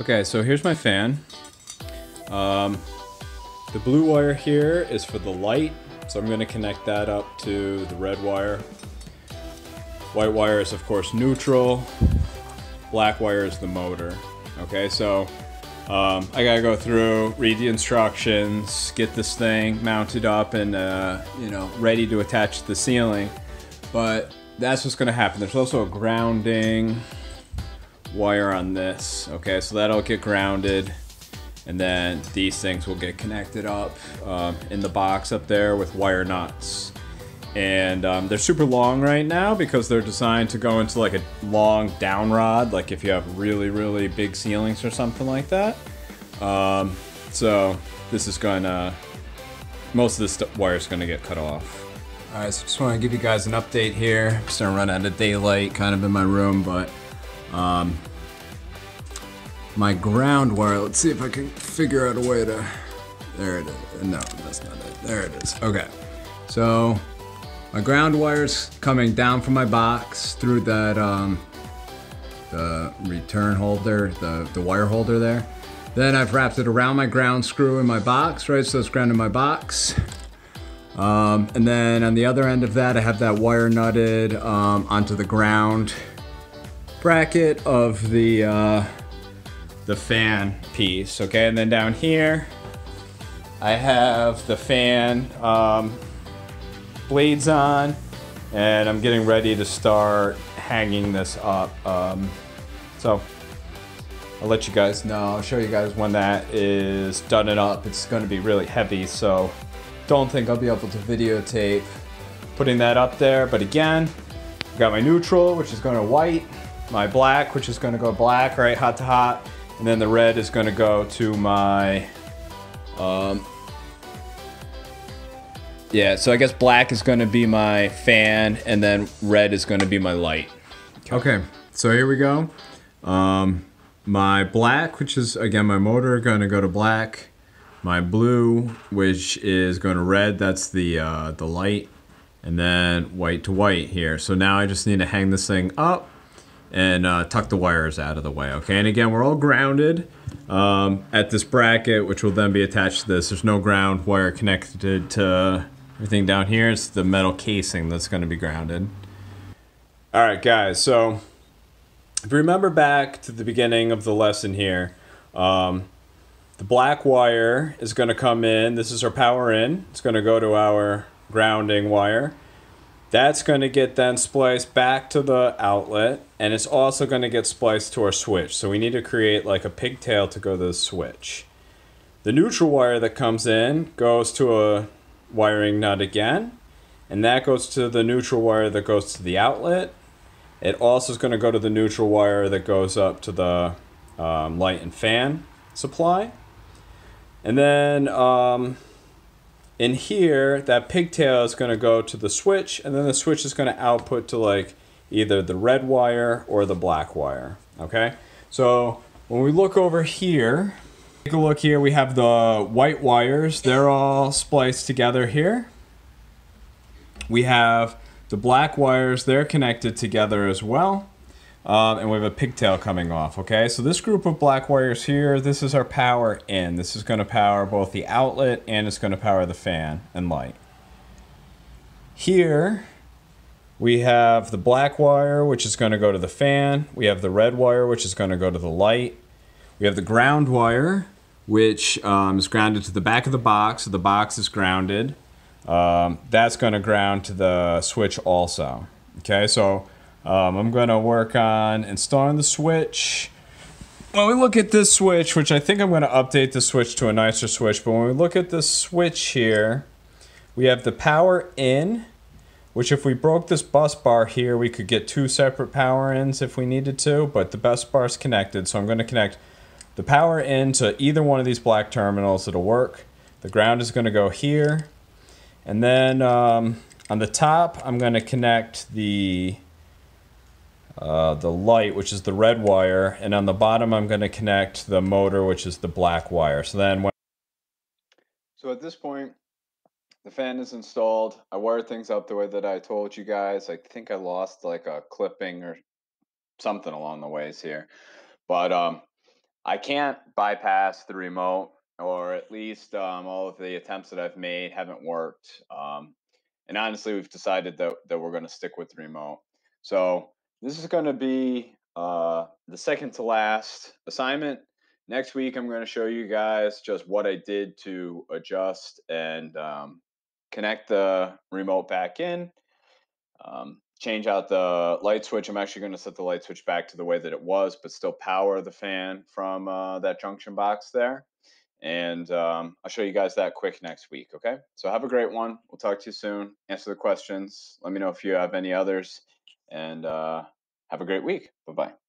Okay, so here's my fan. The blue wire here is for the light, so I'm going to connect that up to the red wire. White wire is of course neutral. Black wire is the motor. Okay, so I gotta go through, read the instructions, get this thing mounted up and ready to attach to the ceiling. But that's what's gonna happen. There's also a grounding wire on this. Okay, so that'll get grounded, and then these things will get connected up in the box up there with wire nuts. And they're super long right now because they're designed to go into like a long down rod, like if you have really, really big ceilings or something like that. So this is gonna, most of this wire is gonna get cut off. All right, so just want to give you guys an update here. I'm starting to run out of daylight kind of in my room, but my ground wire, let's see if I can figure out a way to, there it is. No, that's not it. There it is. Okay, so my ground wire's coming down from my box through that the return holder, the wire holder there. Then I've wrapped it around my ground screw in my box, right? So it's grounded in my box. And then on the other end of that, I have that wire nutted onto the ground bracket of the fan piece, okay? And then down here, I have the fan blades on, and I'm getting ready to start hanging this up. So I'll let you guys know. I'll show you guys when that is done and up. It's going to be really heavy, so don't think I'll be able to videotape putting that up there. But again, I got my neutral, which is going to white, my black, which is going to go black, right, hot to hot, and then the red is going to go to my yeah, so I guess black is going to be my fan, and then red is going to be my light. Okay, so here we go. My black, which is, again, my motor, going to go to black. My blue, which is going to red, that's the light. And then white to white here. So now I just need to hang this thing up and tuck the wires out of the way, okay? And again, we're all grounded at this bracket, which will then be attached to this. There's no ground wire connected to everything down here. It's the metal casing that's going to be grounded. All right, guys, so if you remember back to the beginning of the lesson here, the black wire is going to come in. This is our power in. It's going to go to our grounding wire. That's going to get then spliced back to the outlet, and it's also going to get spliced to our switch. So we need to create like a pigtail to go to the switch. The neutral wire that comes in goes to a wiring nut again, and that goes to the neutral wire that goes to the outlet. It also is going to go to the neutral wire that goes up to the light and fan supply. And then in here, that pigtail is going to go to the switch, and then the switch is going to output to like either the red wire or the black wire. Okay, so when we look over here, take a look here, we have the white wires. They're all spliced together here. We have the black wires, they're connected together as well. And we have a pigtail coming off, okay? So this group of black wires here, this is our power in. This is going to power both the outlet and it's going to power the fan and light. Here, we have the black wire, which is going to go to the fan. We have the red wire, which is going to go to the light. We have the ground wire, which is grounded to the back of the box. So the box is grounded. That's going to ground to the switch also. Okay, so I'm going to work on installing the switch. When we look at this switch, which I think I'm going to update the switch to a nicer switch, but when we look at this switch here, we have the power in, which if we broke this bus bar here, we could get two separate power ins if we needed to, but the bus bar is connected, so I'm going to connect the power in to either one of these black terminals. It'll work. The ground is going to go here. And then on the top, I'm going to connect the light, which is the red wire, and on the bottom, I'm going to connect the motor, which is the black wire. So at this point, the fan is installed. I wired things up the way that I told you guys. I think I lost like a clipping or something along the ways here, but I can't bypass the remote, or at least all of the attempts that I've made haven't worked. And honestly, we've decided that we're going to stick with the remote. So this is going to be the second to last assignment. Next week, I'm going to show you guys just what I did to adjust and connect the remote back in. Change out the light switch. I'm actually going to set the light switch back to the way that it was, but still power the fan from that junction box there. And I'll show you guys that quick next week. Okay. So have a great one. We'll talk to you soon. Answer the questions. Let me know if you have any others. And have a great week. Bye bye.